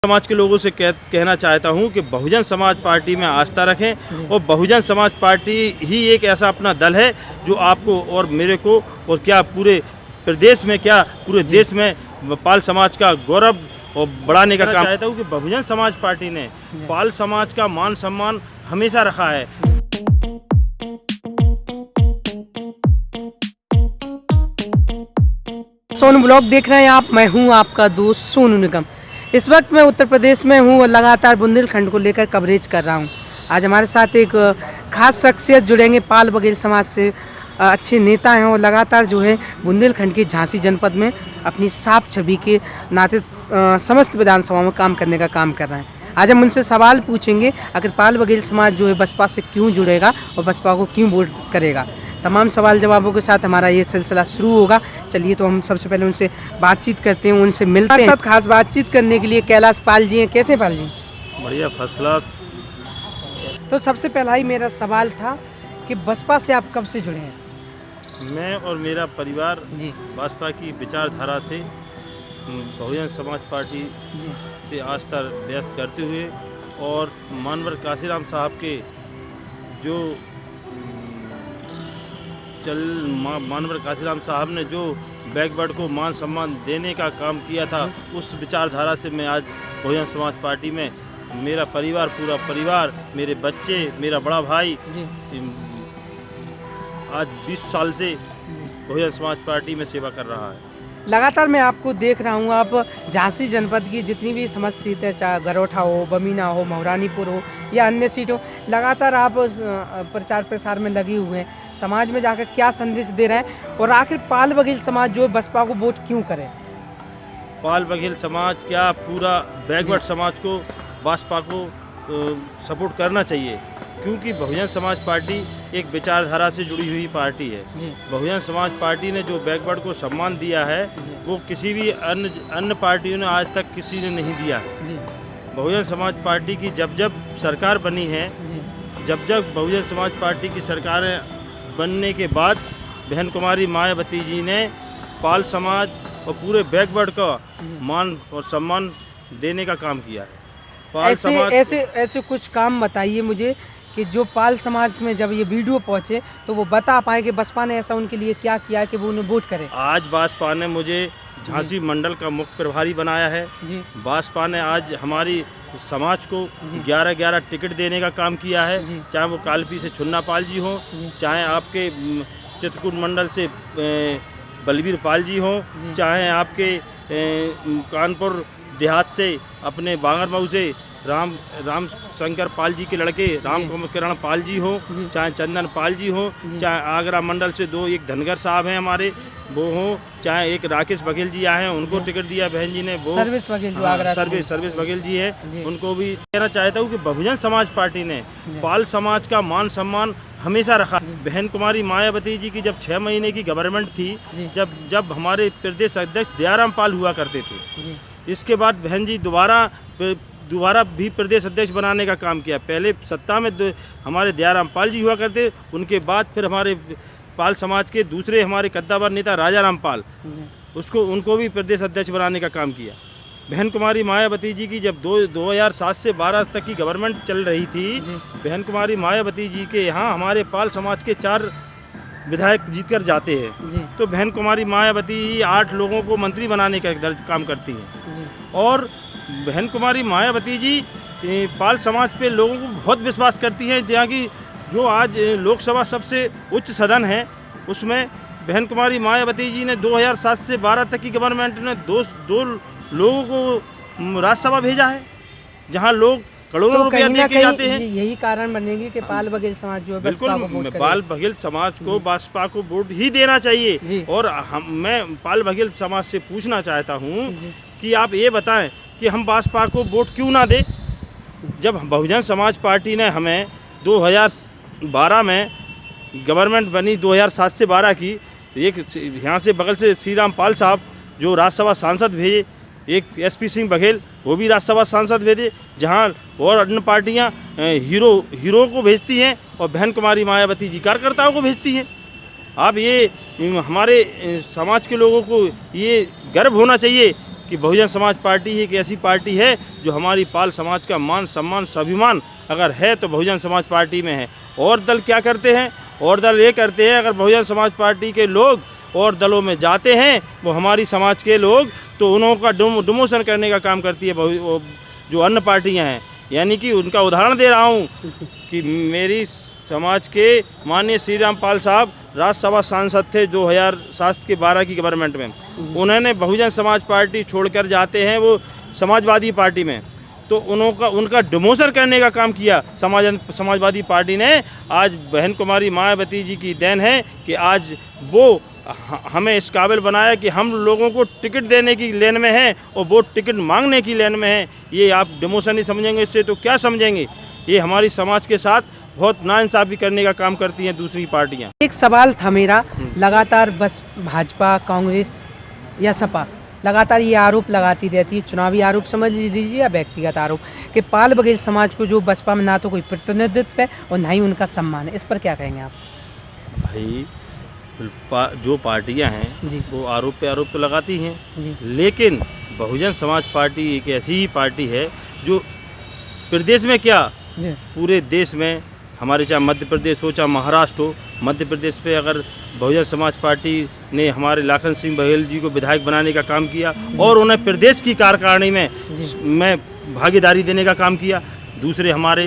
समाज के लोगों से कहना चाहता हूं कि बहुजन समाज पार्टी में आस्था रखें और बहुजन समाज पार्टी ही एक ऐसा अपना दल है जो आपको और मेरे को और क्या पूरे प्रदेश में क्या पूरे देश में पाल समाज का गौरव और बढ़ाने का काम चाहता हूं कि बहुजन समाज पार्टी ने पाल समाज का मान सम्मान हमेशा रखा है। सोनू ब्लॉग देख रहे हैं आप, मैं हूं आपका दोस्त सोनू निगम। इस वक्त मैं उत्तर प्रदेश में हूं और लगातार बुंदेलखंड को लेकर कवरेज कर रहा हूं। आज हमारे साथ एक खास शख्सियत जुड़ेंगे, पाल बघेल समाज से अच्छे नेता हैं और लगातार जो है बुंदेलखंड के झांसी जनपद में अपनी साफ छवि के नाते समस्त विधानसभा में काम करने का काम कर रहे हैं। आज हम उनसे सवाल पूछेंगे, आखिर पाल बघेल समाज जो है बसपा से क्यों जुड़ेगा और बसपा को क्यों वोट करेगा। तमाम सवाल जवाबों के साथ हमारा ये सिलसिला शुरू होगा। चलिए तो हम सबसे पहले उनसे बातचीत करते हैं, उनसे मिलते हैं। साथ खास बातचीत करने के लिए कैलाश पाल जी हैं। कैसे पाल जी? बढ़िया, फर्स्ट क्लास। तो सबसे पहला ही मेरा सवाल था कि बसपा से आप कब से जुड़े हैं? मैं और मेरा परिवार जी भाजपा की विचारधारा से बहुजन समाज पार्टी जी से आस्था व्यक्त करते हुए और मानवर काशीराम साहब के जो मानवर काशीराम साहब ने जो बैकवर्ड को मान सम्मान देने का काम किया था, उस विचारधारा से मैं आज बहुजन समाज पार्टी में मेरा परिवार, पूरा परिवार, मेरे बच्चे, मेरा बड़ा भाई जी आज 20 साल से बहुजन समाज पार्टी में सेवा कर रहा है। लगातार मैं आपको देख रहा हूँ, आप झांसी जनपद की जितनी भी समस्त सीटें, चाहे गरोठा हो, बमीना हो, महरानीपुर हो या अन्य सीट हो, लगातार आप प्रचार प्रसार में लगे हुए हैं। समाज में जाकर क्या संदेश दे रहे हैं और आखिर पाल बघेल समाज जो है बसपा को वोट क्यों करे? पाल बघेल समाज क्या पूरा बैकवर्ड समाज को बसपा को सपोर्ट करना चाहिए, क्योंकि बहुजन समाज पार्टी एक विचारधारा से जुड़ी हुई पार्टी है। बहुजन समाज पार्टी ने जो बैकवर्ड को सम्मान दिया है वो किसी भी अन्य पार्टियों ने आज तक किसी ने नहीं दिया है। बहुजन समाज पार्टी की जब जब सरकार बनी है, जब जब बहुजन समाज पार्टी की सरकार बनने के बाद बहन कुमारी मायावती जी ने पाल समाज और पूरे बैकवर्ड का मान और सम्मान देने का काम किया है। पाल समाज ऐसे कुछ काम बताइए मुझे कि जो पाल समाज में जब ये वीडियो पहुंचे तो वो बता पाए कि बसपा ने ऐसा उनके लिए क्या किया कि वो उन्हें वोट करे। आज बसपा ने मुझे झांसी मंडल का मुख्य प्रभारी बनाया है। बसपा ने आज हमारी समाज को 11-11 टिकट देने का काम किया है, चाहे वो कालपी से छुन्ना पाल जी हों, चाहे आपके चित्रकूट मंडल से बलबीर पाल जी हों, चाहे आपके कानपुर देहात से अपने बांगरमऊ से राम शंकर पाल जी के लड़के राम किरण पाल जी हो, चाहे चंदन पाल जी हो, चाहे आगरा मंडल से एक धनगर साहब हैं हमारे वो हो, चाहे एक राकेश बघेल जी आए हैं, उनको टिकट दिया बहन जी ने, वो सर्विस बघेल जी है, उनको भी कहना चाहता हूँ कि बहुजन समाज पार्टी ने पाल समाज का मान सम्मान हमेशा रखा। बहन कुमारी मायावती जी की जब 6 महीने की गवर्नमेंट थी, जब हमारे प्रदेश अध्यक्ष दयाराम पाल हुआ करते थे, इसके बाद बहन जी दोबारा भी प्रदेश अध्यक्ष बनाने का काम किया। पहले सत्ता में हमारे दयाराम पाल जी हुआ करते, उनके बाद फिर हमारे पाल समाज के दूसरे हमारे कद्दावर नेता राजाराम पाल, उनको भी प्रदेश अध्यक्ष बनाने का काम किया। बहन कुमारी मायावती जी की जब 2007 से 12 तक की गवर्नमेंट चल रही थी, बहन कुमारी मायावती जी के यहाँ हमारे पाल समाज के 4 विधायक जीतकर जाते हैं, तो बहन कुमारी मायावती 8 लोगों को मंत्री बनाने का काम करती हैं। और बहन कुमारी मायावती जी पाल समाज पे लोगों को बहुत विश्वास करती हैं। जहाँ की जो आज लोकसभा सबसे उच्च सदन है, उसमें बहन कुमारी मायावती जी ने 2007 से 12 तक की गवर्नमेंट ने दो लोगों को राज्यसभा भेजा है, जहाँ लोग करोड़ों रुपया दे के जाते हैं। यही कारण बनेगी कि पाल बघेल समाज जो है बिल्कुल पाल बघेल समाज को बसपा को वोट ही देना चाहिए। और मैं पाल बघेल समाज से पूछना चाहता हूँ कि आप ये बताएं कि हम बसपा को वोट क्यों ना दें। जब बहुजन समाज पार्टी ने हमें 2012 में गवर्नमेंट बनी 2007 से 12 की, एक यहाँ से बगल से श्री राम पाल साहब जो राज्यसभा सांसद भेजे, एक SP सिंह बघेल वो भी राज्यसभा सांसद भेजे, जहाँ और अन्य पार्टियाँ हीरो को भेजती हैं और बहन कुमारी मायावती जी कार्यकर्ताओं को भेजती हैं। आप ये हमारे समाज के लोगों को ये गर्व होना चाहिए कि बहुजन समाज पार्टी एक ऐसी पार्टी है जो हमारी पाल समाज का मान सम्मान स्वाभिमान अगर है तो बहुजन समाज पार्टी में है। और दल क्या करते हैं? और दल ये करते हैं, अगर बहुजन समाज पार्टी के लोग और दलों में जाते हैं वो हमारी समाज के लोग, तो उन्हों का डिमोशन करने का काम करती है जो अन्य पार्टियां हैं। यानी कि उनका उदाहरण दे रहा हूँ कि मेरी समाज के माननीय श्री राम पाल साहब राज्यसभा सांसद थे 2007 के 12 की गवर्नमेंट में। उन्होंने बहुजन समाज पार्टी छोड़कर जाते हैं वो समाजवादी पार्टी में, तो उनका डिमोशन करने का काम किया समाजवादी पार्टी ने। आज बहन कुमारी मायावती जी की देन है कि आज वो हमें इस काबिल बनाया कि हम लोगों को टिकट देने की लेन में हैं और वो टिकट मांगने की लेन में हैं। ये आप डिमोशन नहीं समझेंगे इससे तो क्या समझेंगे? ये हमारी समाज के साथ बहुत नाइंसाफ़ी करने का काम करती हैं दूसरी पार्टियां। एक सवाल था मेरा, लगातार बस भाजपा, कांग्रेस या सपा लगातार ये आरोप लगाती रहती है, चुनावी आरोप समझ लीजिए या व्यक्तिगत आरोप, कि पाल बघेल समाज को जो बसपा में ना तो कोई प्रतिनिधित्व है और ना ही उनका सम्मान है। इस पर क्या कहेंगे आप? भाई जो पार्टियां हैं जी, वो आरोप पे आरोप तो लगाती हैं जी, लेकिन बहुजन समाज पार्टी एक ऐसी ही पार्टी है जो प्रदेश में क्या जी, पूरे देश में, हमारे चाहे मध्य प्रदेश हो चाहे महाराष्ट्र हो, मध्य प्रदेश पे अगर बहुजन समाज पार्टी ने हमारे लाखन सिंह बघेल जी को विधायक बनाने का काम किया और उन्हें प्रदेश की कार्यकारिणी में भागीदारी देने का काम किया। दूसरे हमारे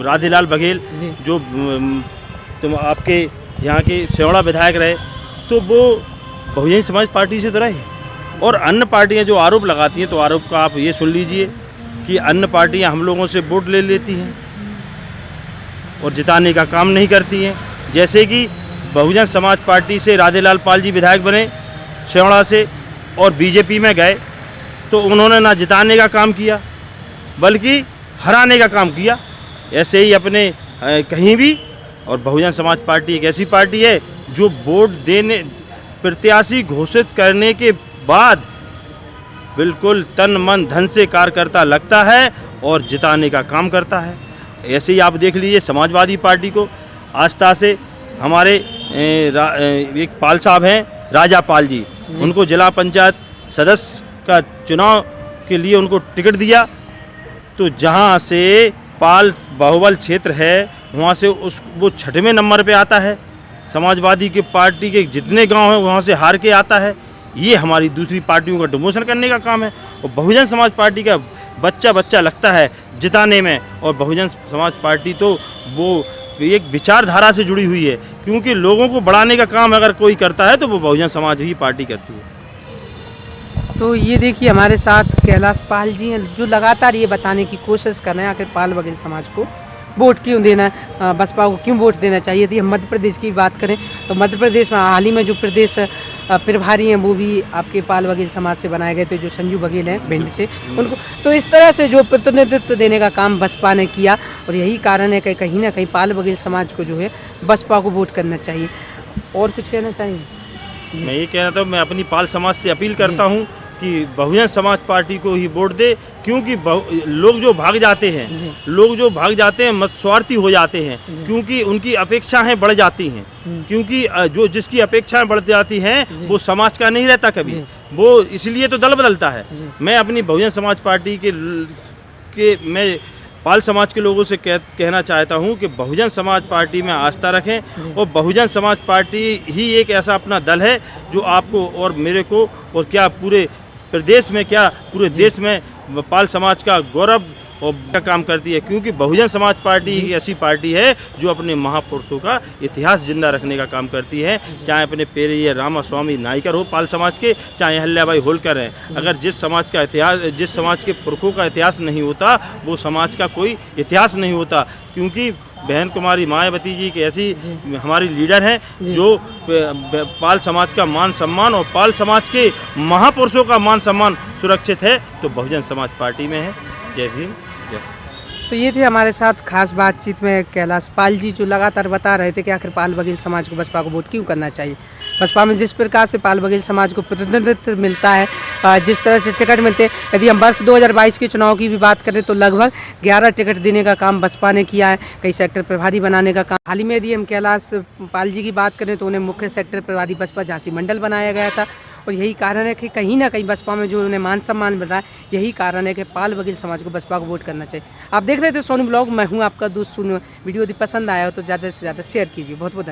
राधेलाल बघेल जो तुम आपके यहाँ के सेवड़ा विधायक रहे, तो वो बहुजन समाज पार्टी से तो रहे। और अन्य पार्टियाँ जो आरोप लगाती हैं, तो आरोप का आप ये सुन लीजिए कि अन्य पार्टियाँ हम लोगों से वोट ले लेती हैं और जिताने का काम नहीं करती हैं। जैसे कि बहुजन समाज पार्टी से राधेलाल पाल जी विधायक बने सेवड़ा से और बीजेपी में गए, तो उन्होंने ना जिताने का काम किया बल्कि हराने का काम किया। ऐसे ही अपने कहीं भी, और बहुजन समाज पार्टी एक ऐसी पार्टी है जो वोट देने प्रत्याशी घोषित करने के बाद बिल्कुल तन मन धन से कार्यकर्ता लगता है और जिताने का काम करता है। ऐसे ही आप देख लीजिए समाजवादी पार्टी को, आस्था से हमारे एक पाल साहब हैं राजा पाल जी, उनको जिला पंचायत सदस्य का चुनाव के लिए उनको टिकट दिया, तो जहां से पाल बाहुबल क्षेत्र है वहाँ से वो 6वें नंबर पे आता है। समाजवादी के पार्टी के जितने गांव हैं वहाँ से हार के आता है। ये हमारी दूसरी पार्टियों का डिमोशन करने का काम है। और बहुजन समाज पार्टी का बच्चा लगता है जिताने में, और बहुजन समाज पार्टी तो वो एक विचारधारा से जुड़ी हुई है, क्योंकि लोगों को बढ़ाने का काम अगर कोई करता है तो वो बहुजन समाज ही पार्टी करती है। तो ये देखिए हमारे साथ कैलाश पाल जी हैं जो लगातार ये बताने की कोशिश कर रहे हैं आखिर पाल बघेल समाज को वोट क्यों देना, बसपा को क्यों वोट देना चाहिए। थी हम मध्य प्रदेश की बात करें तो मध्य प्रदेश में हाल ही में जो प्रदेश प्रभारी हैं वो भी आपके पाल बघेल समाज से बनाए गए थे, जो संजू बघेल हैं भिंड से, उनको तो इस तरह से जो प्रतिनिधित्व देने का काम बसपा ने किया, और यही कारण है कि कहीं ना कहीं पाल बघेल समाज को जो है बसपा को वोट करना चाहिए। और कुछ कहना चाहिए? मैं ये कहना था, मैं अपनी पाल समाज से अपील करता हूँ कि बहुजन समाज पार्टी को ही वोट दे, क्योंकि लोग जो भाग जाते हैं मत स्वार्थी हो जाते हैं, क्योंकि उनकी अपेक्षाएं बढ़ जाती हैं, क्योंकि जो जिसकी अपेक्षाएं बढ़ जाती हैं वो समाज का नहीं रहता कभी, वो इसलिए तो दल बदलता है। मैं अपनी बहुजन समाज पार्टी के मैं पाल समाज के लोगों से कहना चाहता हूं कि बहुजन समाज पार्टी में आस्था रखें, और बहुजन समाज पार्टी ही एक ऐसा अपना दल है जो आपको और मेरे को और क्या पूरे प्रदेश में क्या पूरे देश में पाल समाज का गौरव और का काम करती है, क्योंकि बहुजन समाज पार्टी एक ऐसी पार्टी है जो अपने महापुरुषों का इतिहास जिंदा रखने का काम करती है। चाहे अपने पेरियर रामास्वामी नायकर हो पाल समाज के, चाहे अहल्याबाई होलकर हैं। अगर जिस समाज के पुरखों का इतिहास नहीं होता वो समाज का कोई इतिहास नहीं होता, क्योंकि बहन कुमारी मायावती जी की ऐसी हमारी लीडर हैं जो पाल समाज का मान सम्मान और पाल समाज के महापुरुषों का मान सम्मान सुरक्षित है, तो बहुजन समाज पार्टी में है। जय भीम, जय। तो ये थे हमारे साथ खास बातचीत में कैलाश पाल जी, जो लगातार बता रहे थे कि आखिर पाल बघेल समाज को बसपा को वोट क्यों करना चाहिए। बसपा में जिस प्रकार से पाल बघेल समाज को प्रतिनिधित्व मिलता है, जिस तरह से टिकट मिलते हैं, यदि हम वर्ष 2022 के चुनाव की भी बात करें तो लगभग 11 टिकट देने का काम बसपा ने किया है, कई सेक्टर प्रभारी बनाने का काम। हाल ही में यदि हम कैलाश पाल जी की बात करें तो उन्हें मुख्य सेक्टर प्रभारी बसपा झांसी मंडल बनाया गया था, और यही कारण है कि कहीं ना कहीं बसपा में जो उन्हें मान सम्मान मिल रहा है, यही कारण है कि पाल बघेल समाज को बसपा को वोट करना चाहिए। आप देख रहे थे सोनू ब्लॉग, मैं हूँ आपका दोस्त सोनू। वीडियो यदि पसंद आया हो तो ज़्यादा से ज़्यादा शेयर कीजिए। बहुत बहुत